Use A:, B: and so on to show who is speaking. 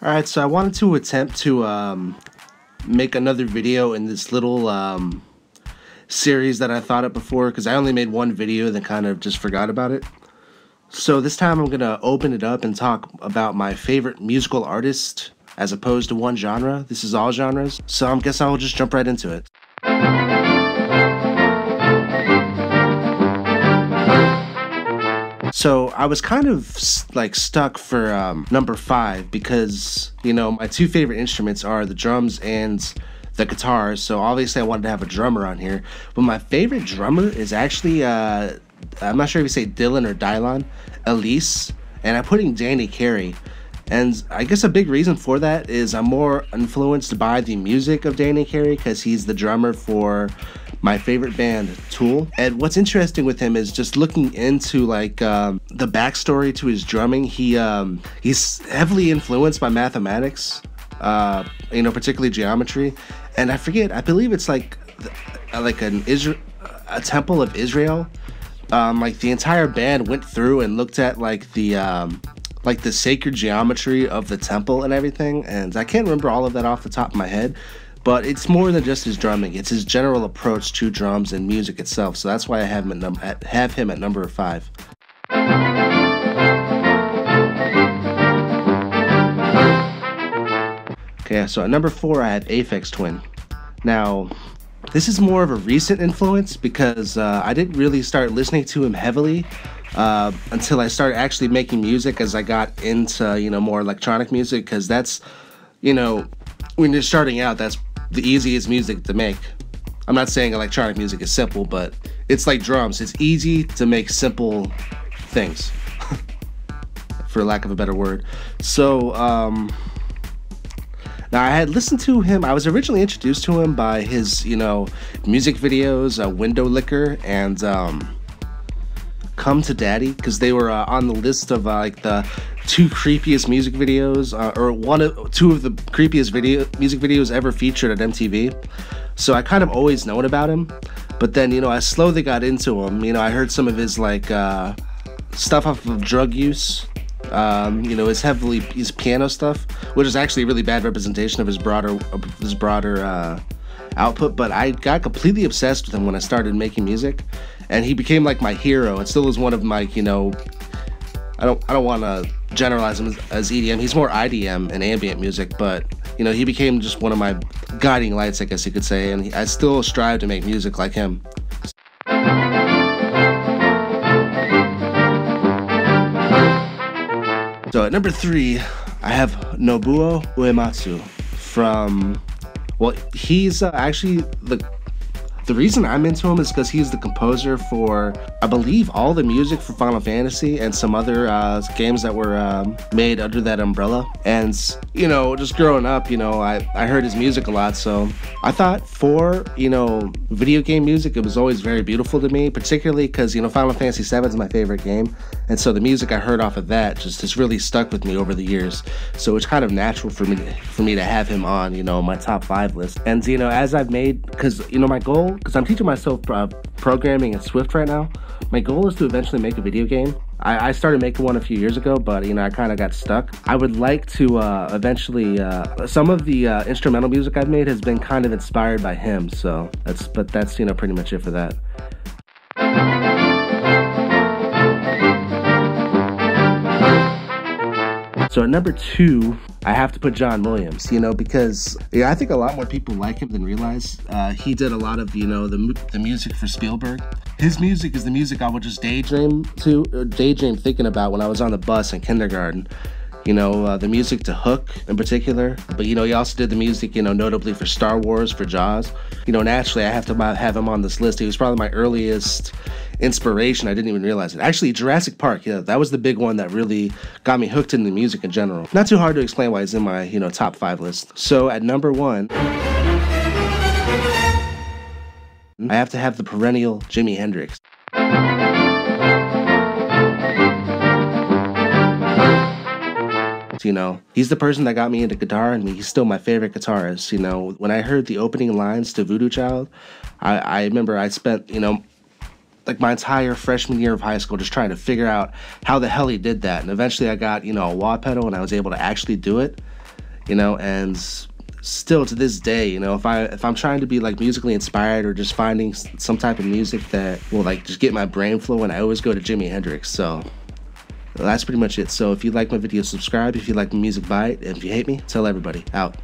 A: Alright, so I wanted to attempt to make another video in this little series that I thought of before, because I only made one video and then kind of just forgot about it. So this time I'm going to open it up and talk about my favorite musical artist as opposed to one genre. This is all genres, so I guess I'll just jump right into it. So I was kind of like stuck for number 5 because, you know, my two favorite instruments are the drums and the guitar. So obviously I wanted to have a drummer on here. But my favorite drummer is actually, I'm not sure if you say Dylan or Dylan, Elise. And I'm putting Danny Carey. And I guess a big reason for that is I'm more influenced by the music of Danny Carey because he's the drummer for my favorite band, Tool. And what's interesting with him is just looking into like the backstory to his drumming. He's heavily influenced by mathematics, you know, particularly geometry. And I believe it's like a temple of Israel. Like the entire band went through and looked at like the sacred geometry of the temple and everything. And I can't remember all of that off the top of my head. But it's more than just his drumming. It's his general approach to drums and music itself. So that's why I have him at number 5. Okay, so at number 4, I have Aphex Twin. Now, this is more of a recent influence because I didn't really start listening to him heavily until I started actually making music as I got into, you know, more electronic music. Because that's, you know, when you're starting out, that's the easiest music to make. I'm not saying electronic music is simple, but it's like drums. It's easy to make simple things, for lack of a better word. So, now I had listened to him. I was originally introduced to him by his, you know, music videos, Window Licker and Come to Daddy, because they were on the list of like the 2 creepiest music videos, or 2 of the creepiest music videos ever featured at MTV. So I kind of always known about him, but then, you know, I slowly got into him. You know, I heard some of his like stuff off of Drug Use. You know, his piano stuff, which is actually a really bad representation of his broader output. But I got completely obsessed with him when I started making music, and he became like my hero. And still is one of my, you know, I don't want to generalize him as EDM. He's more IDM and ambient music, but, you know, he became just one of my guiding lights, I guess you could say. And I still strive to make music like him. So at number 3, I have Nobuo Uematsu from, well, he's actually the reason I'm into him is because he's the composer for, I believe, all the music for Final Fantasy and some other games that were made under that umbrella. And, you know, just growing up, you know, I heard his music a lot, so I thought for, you know, video game music, it was always very beautiful to me, particularly because, you know, Final Fantasy VII is my favorite game, and so the music I heard off of that just has really stuck with me over the years. So it's kind of natural for me to have him on, you know, my top 5 list. And, you know, as I've made, because, you know, my goal, because I'm teaching myself programming in Swift right now, my goal is to eventually make a video game. I started making one a few years ago, but, you know, I kind of got stuck. I would like to eventually, some of the instrumental music I've made has been kind of inspired by him, so that's, you know, pretty much it for that. So at number 2, I have to put John Williams, you know, because, yeah, I think a lot more people like him than realize. He did a lot of, you know, the music for Spielberg. His music is the music I would just daydream thinking about when I was on the bus in kindergarten. You know, the music to Hook in particular. But, you know, he also did the music, you know, notably for Star Wars, for Jaws. You know, naturally, I have to have him on this list. He was probably my earliest inspiration. I didn't even realize it. Actually, Jurassic Park, yeah, that was the big one that really got me hooked into music in general. Not too hard to explain why he's in my, you know, top 5 list. So at number 1, I have to have the perennial Jimi Hendrix. You know, he's the person that got me into guitar, and he's still my favorite guitarist. You know, when I heard the opening lines to Voodoo Child, I remember I spent, you know, like my entire freshman year of high school just trying to figure out how the hell he did that. And eventually I got, you know, a wah pedal and I was able to actually do it. you know, and still to this day, you know, if I'm trying to be like musically inspired or just finding some type of music that will like just get my brain flowing, I always go to Jimi Hendrix. So that's pretty much it. So if you like my video, subscribe. If you like the music, buy it. If you hate me, tell everybody. Out.